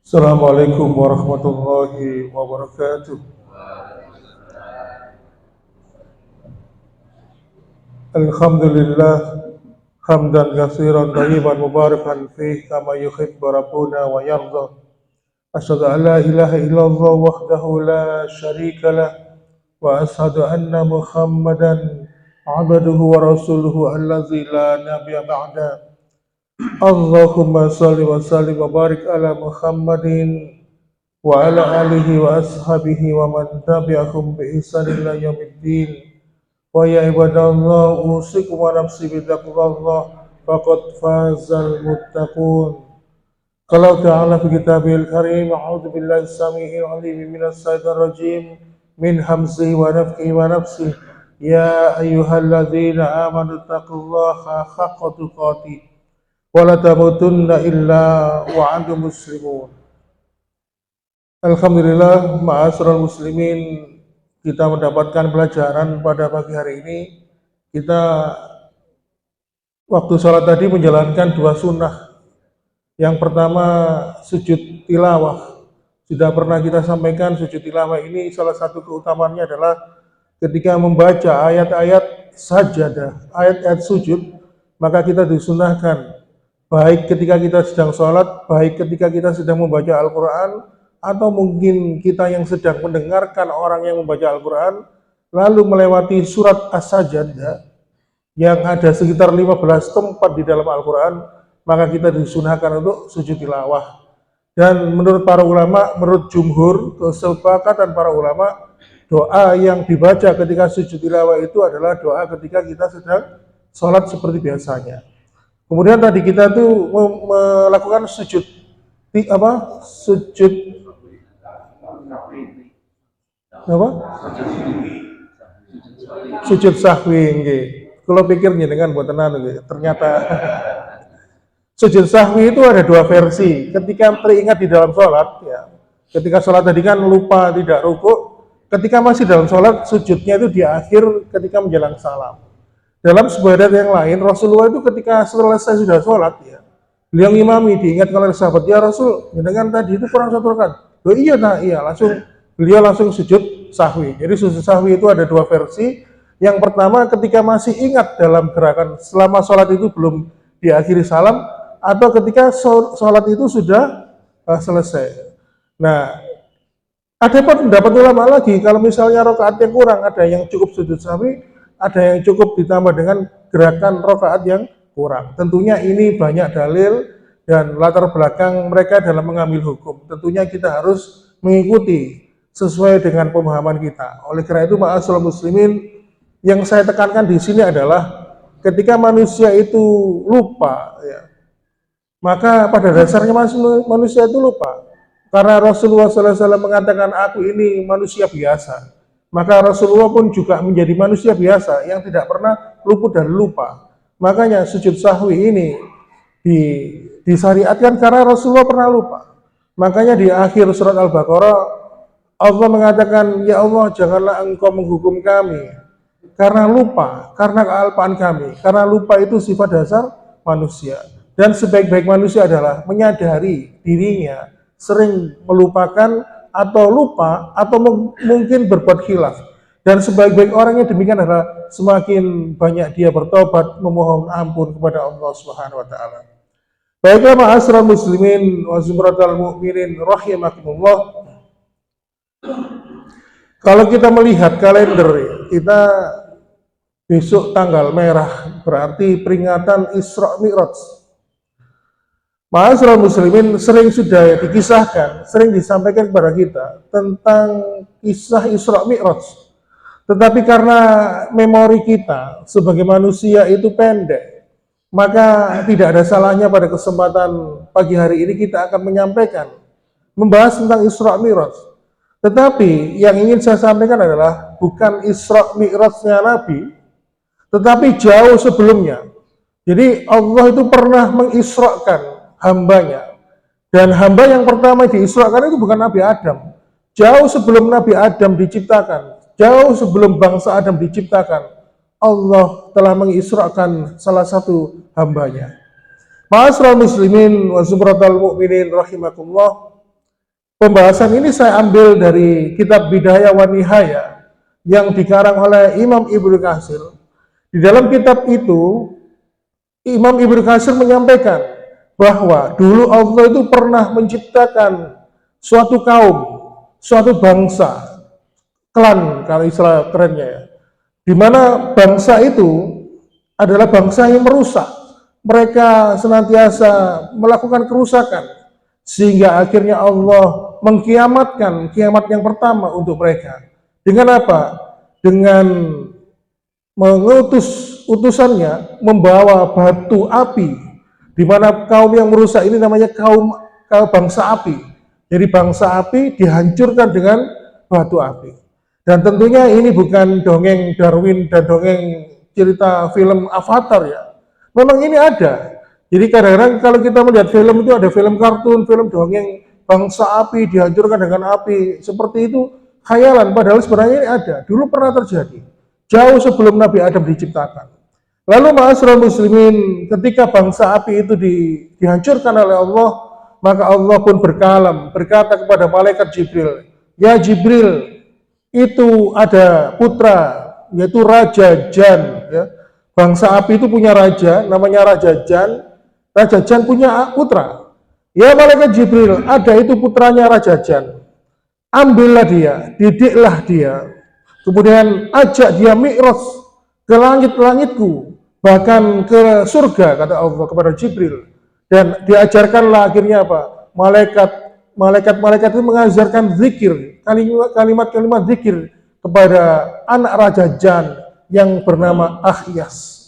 Assalamualaikum warahmatullahi wabarakatuh. Alhamdulillah hamdan katsiran thayyiban mubarakan fih kama yuhibbu rabbuna wa yarda. Asyhadu an la ilaha illallah wahdahu la syarika lah wa asyhadu anna Muhammadan abduhu wa rasuluhu allazi la nabiyya ba'da. Allahumma shalli wa sallim wa barik ala Muhammadin wa ala alihi wa ashabihi wa man tabi'ahum bi ihsan ila yaumiddin. Wa ya ibadallah usikum wa nafsi bitaqwallah faqad fazal muttaqun. Qala ta'ala fi kitabil karim a'udzu billahi samii'il 'aliim minas syaitonir rajim min hamzihi wa nafthihi wa nafsihi ya ayyuhalladzina amanu taqullaha haqqa tuqatih wa la tamutunna illa wa antum muslimun. Alhamdulillah, ma'asyiral muslimin, kita mendapatkan pelajaran pada pagi hari ini. Kita waktu sholat tadi menjalankan dua sunnah. Yang pertama sujud tilawah. Sudah pernah kita sampaikan sujud tilawah ini salah satu keutamaannya adalah ketika membaca ayat-ayat sajadah, ayat-ayat sujud, maka kita disunahkan baik ketika kita sedang sholat, baik ketika kita sedang membaca Al-Quran, atau mungkin kita yang sedang mendengarkan orang yang membaca Al-Quran lalu melewati surat As-Sajdah yang ada sekitar 15 tempat di dalam Al-Quran, maka kita disunahkan untuk sujud tilawah. Dan menurut para ulama, menurut jumhur, kesepakatan para ulama, doa yang dibaca ketika sujud tilawah itu adalah doa ketika kita sedang sholat seperti biasanya. Kemudian tadi kita tuh melakukan sujud sujud sahwi nggih. Kalau pikir dengan buat tenan ternyata sujud sahwi itu ada dua versi. Ketika teringat di dalam sholat, ya, ketika sholat tadi kan lupa tidak rukuk, ketika masih dalam sholat sujudnya itu di akhir ketika menjelang salam. Dalam sebuah hadits yang lain, Rasulullah itu ketika selesai sudah sholat, ya, beliau ngimami, diingatkan oleh sahabat, ya Rasul, dengan tadi itu kurang satu rakaat. Oh iya, nah iya, beliau langsung sujud sahwi. Jadi sujud sahwi itu ada dua versi. Yang pertama ketika masih ingat dalam gerakan selama sholat itu belum diakhiri salam, atau ketika sholat itu sudah selesai. Nah, ada pendapat ulama lagi, kalau misalnya rakaatnya kurang, ada yang cukup sujud sahwi, ada yang cukup ditambah dengan gerakan rakaat yang kurang. Tentunya ini banyak dalil dan latar belakang mereka dalam mengambil hukum. Tentunya kita harus mengikuti sesuai dengan pemahaman kita. Oleh karena itu, ma'asyiral muslimin, yang saya tekankan di sini adalah ketika manusia itu lupa, ya, maka pada dasarnya manusia itu lupa. Karena Rasulullah SAW mengatakan, aku ini manusia biasa. Maka Rasulullah pun juga menjadi manusia biasa yang tidak pernah luput dan lupa. Makanya sujud sahwi ini disyariatkan karena Rasulullah pernah lupa. Makanya di akhir surat Al-Baqarah Allah mengatakan, ya Allah, janganlah engkau menghukum kami karena lupa, karena kealpaan kami. Karena lupa itu sifat dasar manusia. Dan sebaik-baik manusia adalah menyadari dirinya sering melupakan atau lupa atau mungkin berbuat khilaf. Dan sebaik-baik orangnya demikian adalah semakin banyak dia bertobat, memohon ampun kepada Allah Subhanahu wa taala. Baiklah ma'asyiral muslimin wa zumratal mu'minin rahimakumullah. Kalau kita melihat kalender, kita besok tanggal merah, berarti peringatan Isra Mi'raj. Ma'asyiral muslimin, sering sudah dikisahkan, sering disampaikan kepada kita tentang kisah Isra Mi'raj. Tetapi karena memori kita sebagai manusia itu pendek, maka tidak ada salahnya pada kesempatan pagi hari ini kita akan menyampaikan, membahas tentang Isra Mi'raj. Tetapi yang ingin saya sampaikan adalah bukan Isra Mi'rajnya Nabi, tetapi jauh sebelumnya. Jadi Allah itu pernah mengisrakan hambanya. Dan hamba yang pertama diisrakan itu bukan Nabi Adam. Jauh sebelum Nabi Adam diciptakan, jauh sebelum bangsa Adam diciptakan, Allah telah mengisrakan salah satu hambanya. Ma'asyiral muslimin wa zumratal mu'minin rahimakumullah. Pembahasan ini saya ambil dari kitab Bidayah wa Nihayah yang dikarang oleh Imam Ibnu Katsir. Di dalam kitab itu, Imam Ibnu Katsir menyampaikan bahwa dulu Allah itu pernah menciptakan suatu kaum, suatu bangsa, klan kalau istilah kerennya ya, di mana bangsa itu adalah bangsa yang merusak. Mereka senantiasa melakukan kerusakan sehingga akhirnya Allah mengkiamatkan kiamat yang pertama untuk mereka. Dengan apa? Dengan mengutus utusannya membawa batu api, di mana kaum yang merusak ini namanya kaum bangsa api. Jadi bangsa api dihancurkan dengan batu api. Dan tentunya ini bukan dongeng Darwin dan dongeng cerita film Avatar ya. Memang ini ada. Jadi kadang-kadang kalau kita melihat film itu ada film kartun, film dongeng bangsa api dihancurkan dengan api. Seperti itu khayalan, padahal sebenarnya ini ada. Dulu pernah terjadi. Jauh sebelum Nabi Adam diciptakan. Lalu ma'asyiral muslimin, ketika bangsa api itu dihancurkan oleh Allah, maka Allah pun berkalam, berkata kepada malaikat Jibril, "Ya Jibril, itu ada putra, yaitu Raja Jan." Ya. Bangsa api itu punya raja, namanya Raja Jan. Raja Jan punya putra. Ya malaikat Jibril, ada itu putranya Raja Jan. Ambillah dia, didiklah dia. Kemudian ajak dia mi'raj ke langit-langitku, bahkan ke surga, kata Allah kepada Jibril. Dan diajarkanlah akhirnya apa? Malaikat itu mengajarkan zikir, kalimat-kalimat zikir kepada anak Raja Jan yang bernama Akhyas.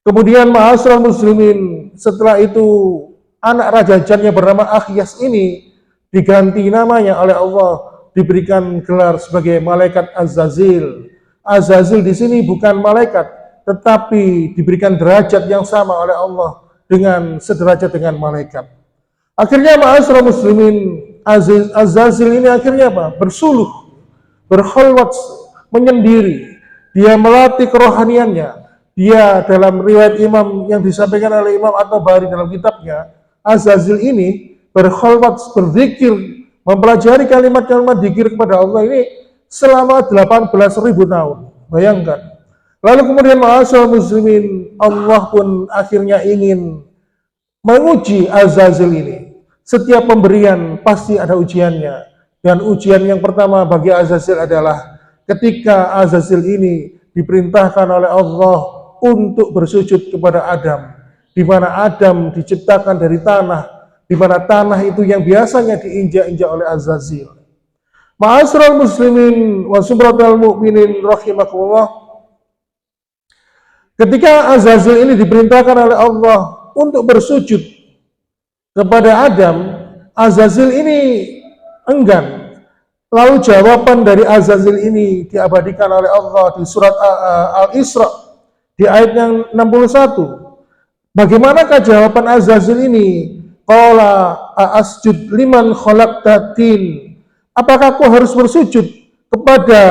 Kemudian ma'asyiral muslimin, setelah itu anak Raja Jan yang bernama Akhyas ini diganti namanya oleh Allah, diberikan gelar sebagai malaikat Azazil. Azazil di sini bukan malaikat, tetapi diberikan derajat yang sama oleh Allah dengan sederajat dengan malaikat. Akhirnya ma'asyiral muslimin, Azazil ini akhirnya apa? Bersuluh, berkhalwat, menyendiri. Dia melatih kerohaniannya. Dia dalam riwayat Imam yang disampaikan oleh Imam At-Tabari dalam kitabnya, Azazil ini berkhalwat, berzikir, mempelajari kalimat-kalimat zikir kepada Allah ini selama 18.000 tahun. Bayangkan. Lalu kemudian ma'asyiral muslimin, Allah pun akhirnya ingin menguji Azazil ini. Setiap pemberian pasti ada ujiannya. Dan ujian yang pertama bagi Azazil adalah ketika Azazil ini diperintahkan oleh Allah untuk bersujud kepada Adam, di mana Adam diciptakan dari tanah, di mana tanah itu yang biasanya diinjak-injak oleh Azazil. Ma'asyiral muslimin wa zumratal mu'minin rahimakumullah. Ketika Azazil ini diperintahkan oleh Allah untuk bersujud kepada Adam, Azazil ini enggan. Lalu jawaban dari Azazil ini diabadikan oleh Allah di surat Al-Isra di ayat yang 61. Bagaimanakah jawaban Azazil ini? Qala asjud liman khalaqta tin. Apakah kau harus bersujud kepada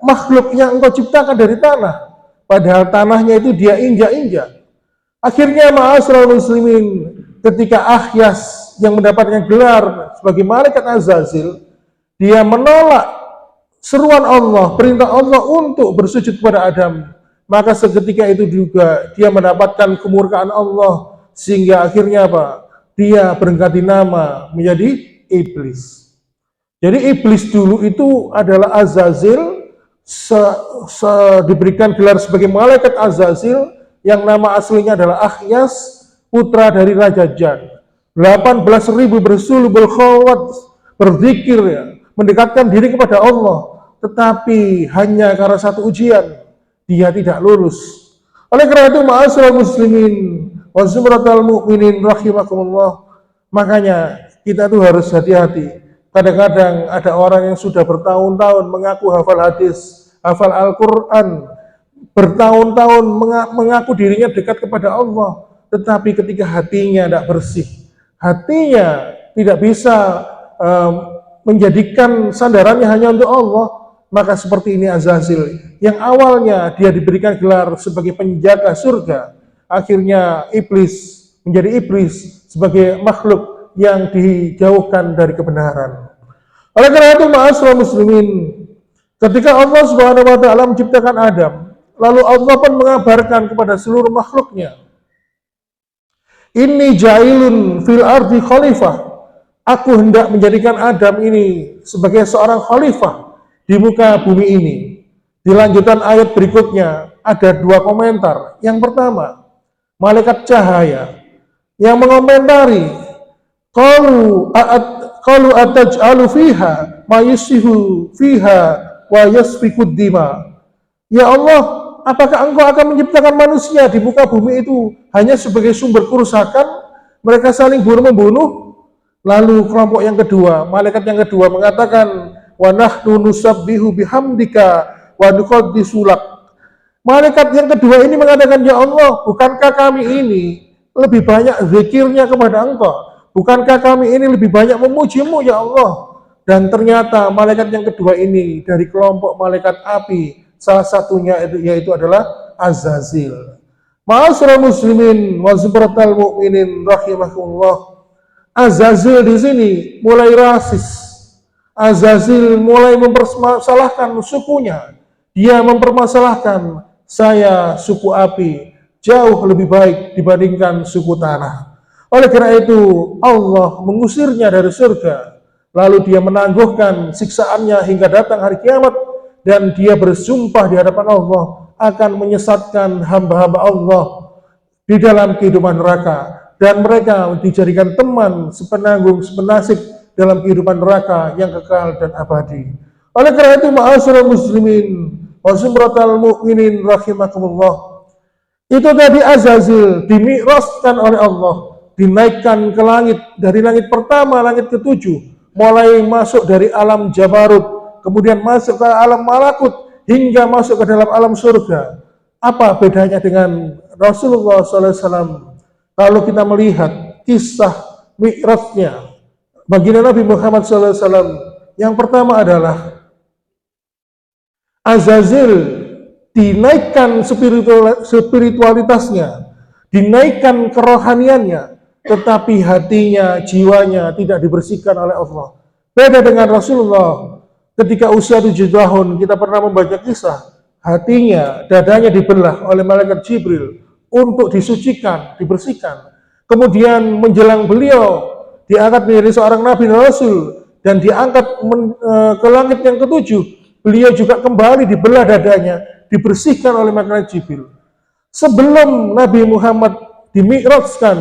makhluk yang engkau ciptakan dari tanah? Padahal tanahnya itu dia injak-injak. Akhirnya ma'asyiral muslimin, ketika Akhyas yang mendapatkan gelar sebagai malaikat Azazil, dia menolak seruan Allah, perintah Allah untuk bersujud kepada Adam. Maka seketika itu juga dia mendapatkan kemurkaan Allah, sehingga akhirnya apa? Dia berganti nama menjadi iblis. Jadi iblis dulu itu adalah Azazil, diberikan gelar sebagai malaikat Azazil, yang nama aslinya adalah Akhyas, putra dari Raja Jan. 18.000 bersuluh, berkhalwat, berzikir ya, mendekatkan diri kepada Allah, tetapi hanya karena satu ujian, dia tidak lulus. Oleh karena itu ma'asyiral muslimin wa zumratal mu'minin rahimakumullah, makanya kita tuh harus hati-hati. Kadang-kadang ada orang yang sudah bertahun-tahun mengaku hafal hadis, hafal Al-Quran, bertahun-tahun mengaku dirinya dekat kepada Allah, tetapi ketika hatinya tidak bersih, hatinya tidak bisa menjadikan sandarannya hanya untuk Allah, maka seperti ini Azazil yang awalnya dia diberikan gelar sebagai penjaga surga, akhirnya iblis menjadi iblis sebagai makhluk yang dijauhkan dari kebenaran. Oleh karena itu, ma'asyiral muslimin, ketika Allah Subhanahu wa taala menciptakan Adam, lalu Allah pun mengabarkan kepada seluruh makhluknya, "Inni ja'ilun fil ardi khalifah." Aku hendak menjadikan Adam ini sebagai seorang khalifah di muka bumi ini. Di lanjutan ayat berikutnya ada dua komentar. Yang pertama, malaikat cahaya yang mengomentari, qalu ataj'alu fiha ma yusihu fiha wa yasfikud dima. Ya Allah, apakah engkau akan menciptakan manusia di muka bumi itu hanya sebagai sumber kerusakan, mereka saling bunuh-membunuh? Lalu kelompok yang kedua, malaikat yang kedua mengatakan, wa nahnu nusabbihu bihamdika wa nuqaddisu lak. Malaikat yang kedua ini mengatakan, ya Allah, bukankah kami ini lebih banyak zikirnya kepada engkau? Bukankah kami ini lebih banyak memujimu, ya Allah? Dan ternyata malaikat yang kedua ini dari kelompok malaikat api, salah satunya yaitu adalah Azazil. Ma'asyiral muslimin wa zubratal mu'minin rahimakumullah. Azazil di sini mulai rasis. Azazil mulai mempermasalahkan sukunya. Dia mempermasalahkan, saya suku api jauh lebih baik dibandingkan suku tanah. Oleh karena itu Allah mengusirnya dari surga. Lalu dia menangguhkan siksaannya hingga datang hari kiamat, dan dia bersumpah di hadapan Allah akan menyesatkan hamba-hamba Allah di dalam kehidupan neraka, dan mereka dijadikan teman sepenanggung sepenasib dalam kehidupan neraka yang kekal dan abadi. Oleh karena itu, ma'asyiral muslimin wa zumratal mu'minin rahimakumullah, itu tadi Azazil dimi'rajkan oleh Allah, dinaikkan ke langit, dari langit pertama, langit ketujuh, mulai masuk dari alam Jabarut, kemudian masuk ke alam malakut, hingga masuk ke dalam alam surga. Apa bedanya dengan Rasulullah SAW? Kalau kita melihat kisah mi'rajnya baginda Nabi Muhammad SAW, yang pertama adalah Azazil dinaikkan spiritualitasnya, dinaikkan kerohaniannya, tetapi hatinya, jiwanya tidak dibersihkan oleh Allah. Beda dengan Rasulullah, ketika usia 7 tahun, kita pernah membaca kisah, hatinya, dadanya dibelah oleh malaikat Jibril untuk disucikan, dibersihkan. Kemudian menjelang beliau diangkat menjadi seorang Nabi dan Rasul, dan diangkat ke langit yang ketujuh, beliau juga kembali dibelah dadanya, dibersihkan oleh malaikat Jibril. Sebelum Nabi Muhammad dimi'rajkan,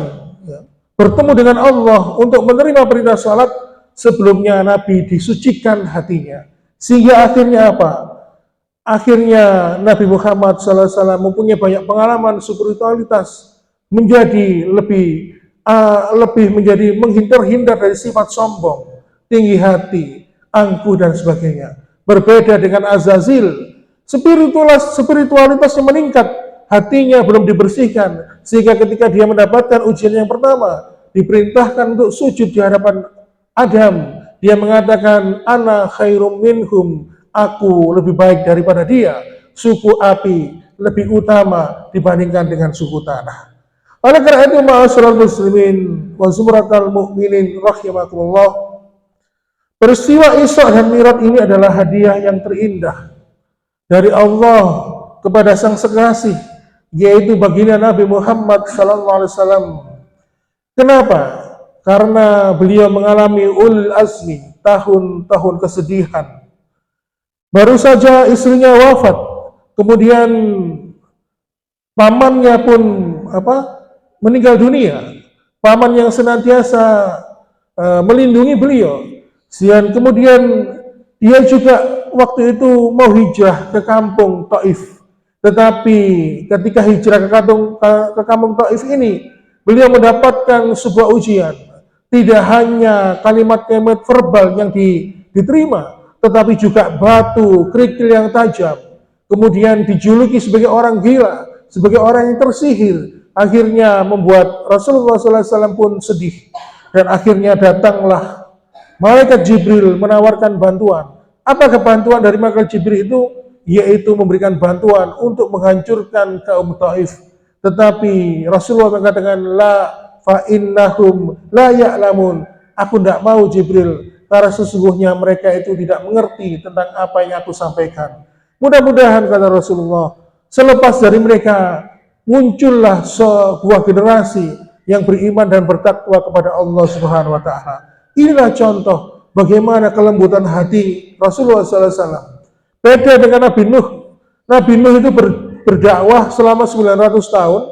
bertemu dengan Allah untuk menerima perintah salat, sebelumnya Nabi disucikan hatinya. Sehingga akhirnya apa? Akhirnya Nabi Muhammad SAW mempunyai banyak pengalaman spiritualitas, menjadi lebih menjadi menghindar dari sifat sombong, tinggi hati, angkuh dan sebagainya. Berbeda dengan Azazil, spiritualitasnya meningkat, hatinya belum dibersihkan, sehingga ketika dia mendapatkan ujian yang pertama, diperintahkan untuk sujud di hadapan Adam, dia mengatakan, ana khairum minhum, aku lebih baik daripada dia. Suku api lebih utama dibandingkan dengan suku tanah. Oleh karena itu, ma'asyiral muslimin wa zumratal mu'minin rahimakumullah, peristiwa Isra dan Mi'raj ini adalah hadiah yang terindah dari Allah kepada Sang Kekasih, yaitu baginda Nabi Muhammad SAW. Kenapa? Karena beliau mengalami ulul azmi, tahun-tahun kesedihan. Baru saja istrinya wafat, kemudian pamannya pun meninggal dunia. Paman yang senantiasa melindungi beliau. Dan kemudian dia juga waktu itu mau hijrah ke kampung Taif. Tetapi ketika hijrah ke kampung Taif ini, beliau mendapatkan sebuah ujian. Tidak hanya kalimat-kalimat verbal yang diterima, tetapi juga batu, kerikil yang tajam. Kemudian dijuluki sebagai orang gila, sebagai orang yang tersihir. Akhirnya membuat Rasulullah SAW pun sedih. Dan akhirnya datanglah malaikat Jibril menawarkan bantuan. Apakah bantuan dari malaikat Jibril itu? yaitu memberikan bantuan untuk menghancurkan kaum Taif. Tetapi Rasulullah mengatakan, la fa innahum la ya'lamun. Aku tidak mau Jibril, karena sesungguhnya mereka itu tidak mengerti tentang apa yang aku sampaikan. Mudah-mudahan, kata Rasulullah, selepas dari mereka muncullah sebuah generasi yang beriman dan bertakwa kepada Allah Subhanahu wa taala. Inilah contoh bagaimana kelembutan hati Rasulullah SAW. Beda dengan Nabi Nuh. Nabi Nuh itu berdakwah selama 900 tahun.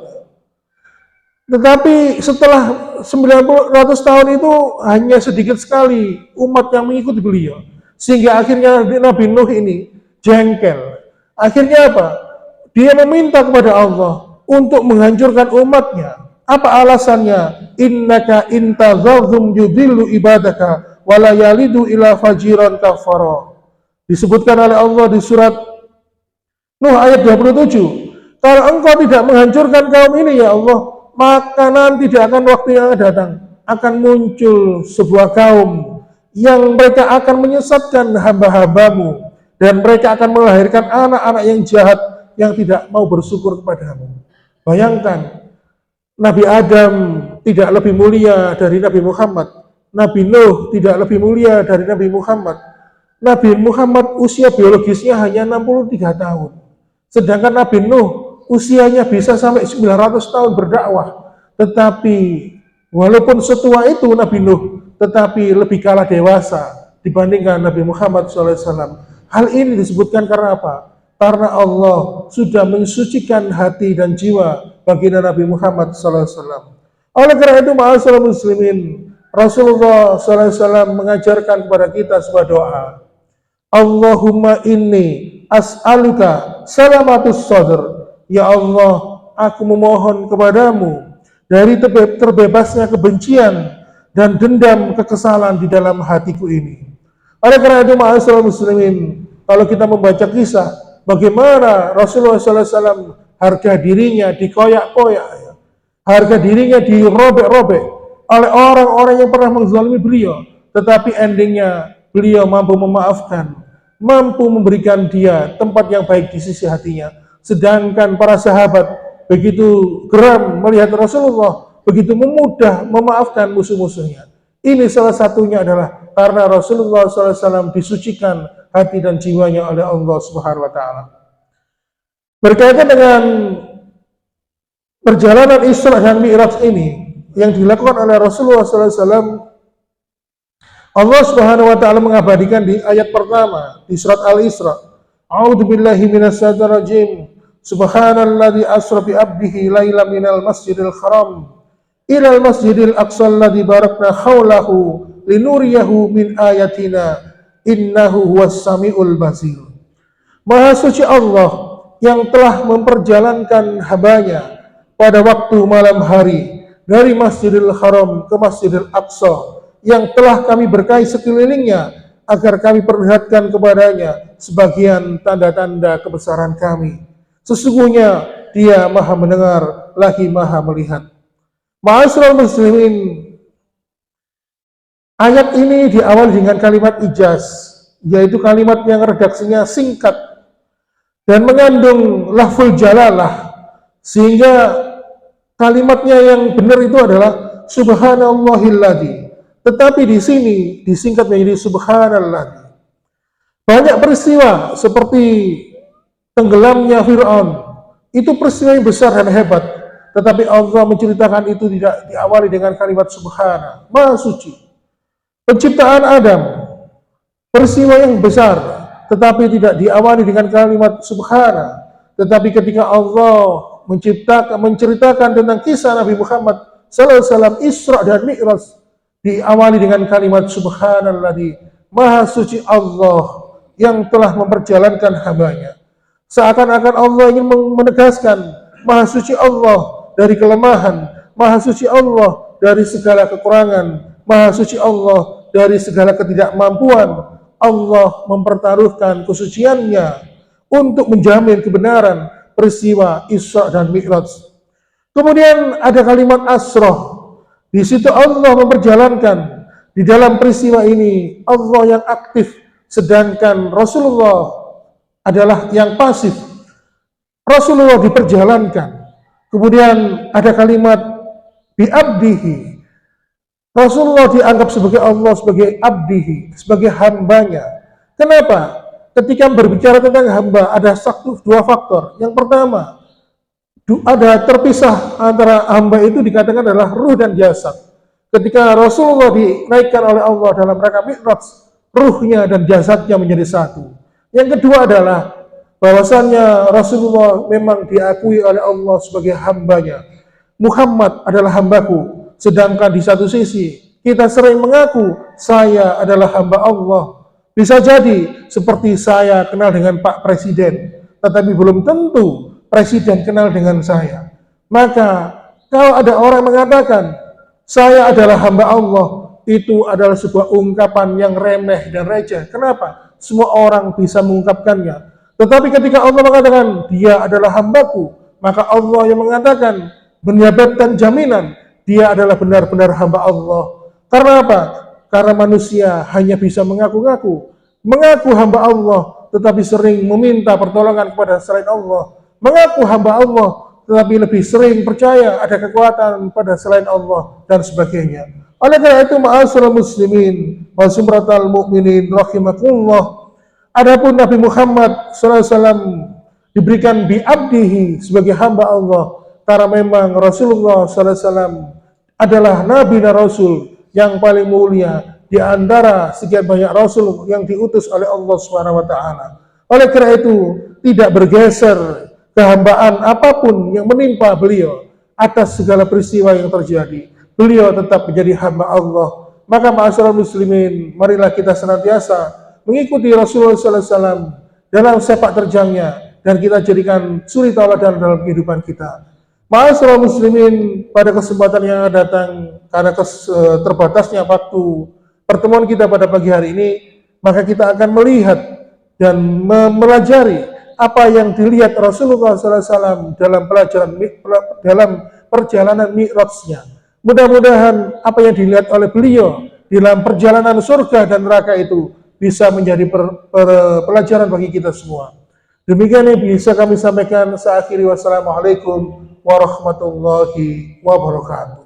Tetapi setelah 900 tahun itu hanya sedikit sekali umat yang mengikuti beliau. Sehingga akhirnya Nabi Nuh ini jengkel. Akhirnya apa? Dia meminta kepada Allah untuk menghancurkan umatnya. Apa alasannya? Innaka intazazum yudhillu ibadaka wala yalidu ila fajiran kafara. Disebutkan oleh Allah di surat Nuh ayat 27. Kalau engkau tidak menghancurkan kaum ini ya Allah, maka nanti tidak akan waktu yang akan datang akan muncul sebuah kaum yang mereka akan menyesatkan hamba-hambamu dan mereka akan melahirkan anak-anak yang jahat yang tidak mau bersyukur kepadamu. Bayangkan, Nabi Adam tidak lebih mulia dari Nabi Muhammad, Nabi Nuh tidak lebih mulia dari Nabi Muhammad. Nabi Muhammad usia biologisnya hanya 63 tahun, sedangkan Nabi Nuh usianya bisa sampai 900 tahun berdakwah. Tetapi walaupun setua itu Nabi Nuh, tetapi lebih kalah dewasa dibandingkan Nabi Muhammad SAW. Hal ini disebutkan karena apa? Karena Allah sudah mensucikan hati dan jiwa baginda Nabi Muhammad SAW. Oleh karena itu, ma'asyiral muslimin, Rasulullah SAW mengajarkan kepada kita sebuah doa. Allahumma inni as'aluka salamatus sadr. Ya Allah, aku memohon kepadamu dari terbebasnya kebencian dan dendam kekesalan di dalam hatiku ini. Oleh karena itu, ma'asyiral muslimin, kalau kita membaca kisah bagaimana Rasulullah SAW harga dirinya dikoyak-koyak, harga dirinya dirobek-robek oleh orang-orang yang pernah menzalimi beliau, tetapi endingnya beliau mampu memaafkan, mampu memberikan dia tempat yang baik di sisi hatinya. Sedangkan para sahabat begitu geram melihat Rasulullah begitu memudah memaafkan musuh-musuhnya. Ini salah satunya adalah karena Rasulullah SAW disucikan hati dan jiwanya oleh Allah Subhanahu wa taala. Berkaitan dengan perjalanan Isra dan Mi'raj ini yang dilakukan oleh Rasulullah SAW, Allah Subhanahu wa taala mengabadikan di ayat pertama di surat Al-Isra, A'udzu billahi minasyaitonir rajim. Subhanalladzi asra bi 'abdihi lailan minal masjidil haram ilal masjidil aqsa alladzi barakna haulahu linuriyahu min ayatina innahu huwas samiul basir. Maha suci Allah yang telah memperjalankan hambanya pada waktu malam hari dari Masjidil Haram ke Masjidil Aqsa yang telah kami berkahi sekelilingnya agar kami perlihatkan kepadanya sebagian tanda-tanda kebesaran kami. Sesungguhnya dia maha mendengar lagi maha melihat. Ma'asyiral muslimin, ayat ini diawali dengan kalimat ijaz, yaitu kalimat yang redaksinya singkat dan mengandung lafzul jalalah, sehingga kalimatnya yang benar itu adalah subhanallahilladzi. Tetapi di sini disingkat menjadi subhanalladzi. Banyak peristiwa seperti tenggelamnya Fir'aun, itu peristiwa yang besar dan hebat, tetapi Allah menceritakan itu tidak diawali dengan kalimat subhana, maha suci. Penciptaan Adam, peristiwa yang besar, tetapi tidak diawali dengan kalimat subhana. Tetapi ketika Allah menceritakan tentang kisah Nabi Muhammad SAW Isra dan Mi'raj, diawali dengan kalimat subhanalladzi, maha suci Allah yang telah memperjalankan hambanya. Seakan-akan Allah ingin menegaskan maha suci Allah dari kelemahan, maha suci Allah dari segala kekurangan, maha suci Allah dari segala ketidakmampuan. Allah mempertaruhkan kesuciannya untuk menjamin kebenaran peristiwa Isra dan Mi'raj. Kemudian ada kalimat asroh. Di situ Allah memperjalankan di dalam peristiwa ini Allah yang aktif, sedangkan Rasulullah adalah yang pasif. Rasulullah diperjalankan. Kemudian ada kalimat bi'abdihi. Rasulullah dianggap sebagai Allah, sebagai abdihi, sebagai hambanya. Kenapa? Ketika berbicara tentang hamba, ada dua faktor. Yang pertama, ada terpisah antara hamba itu dikatakan adalah ruh dan jasad. Ketika Rasulullah dinaikkan oleh Allah dalam rangka Mi'raj, ruhnya dan jasadnya menjadi satu. Yang kedua adalah bahwasannya Rasulullah memang diakui oleh Allah sebagai hambanya. Muhammad adalah hambaku. Sedangkan di satu sisi, kita sering mengaku, saya adalah hamba Allah. Bisa jadi seperti saya kenal dengan Pak Presiden, tetapi belum tentu Presiden kenal dengan saya. Maka, kalau ada orang mengatakan, saya adalah hamba Allah, itu adalah sebuah ungkapan yang remeh dan receh. Kenapa? Semua orang bisa mengungkapkannya. Tetapi ketika Allah mengatakan, dia adalah hambaku, maka Allah yang mengatakan, menjabatkan jaminan, dia adalah benar-benar hamba Allah. Karena apa? Karena manusia hanya bisa mengaku-ngaku, mengaku hamba Allah, tetapi sering meminta pertolongan kepada selain Allah. Mengaku hamba Allah, tetapi lebih sering percaya ada kekuatan pada selain Allah, dan sebagainya. Oleh karena itu, ma'asyiral muslimin wa sumratal mu'minin rahimakumullah, adapun Nabi Muhammad SAW diberikan bi'abdihi sebagai hamba Allah, karena memang Rasulullah SAW adalah Nabi dan Rasul yang paling mulia di antara sekian banyak Rasul yang diutus oleh Allah SWT. Oleh karena itu, tidak bergeser kehambaan apapun yang menimpa beliau atas segala peristiwa yang terjadi. Beliau tetap menjadi hamba Allah. Maka ma'asyiral muslimin, marilah kita senantiasa mengikuti Rasulullah SAW dalam sepak terjangnya, dan kita jadikan suri tauladan dalam kehidupan kita. Ma'asyiral muslimin, pada kesempatan yang datang, karena terbatasnya waktu pertemuan kita pada pagi hari ini, maka kita akan melihat dan mempelajari apa yang dilihat Rasulullah SAW dalam perjalanan Mi'rajnya. Mudah-mudahan apa yang dilihat oleh beliau dalam perjalanan surga dan neraka itu bisa menjadi pelajaran bagi kita semua. Demikian yang bisa kami sampaikan. Saya akhiri, wassalamualaikum warahmatullahi wabarakatuh.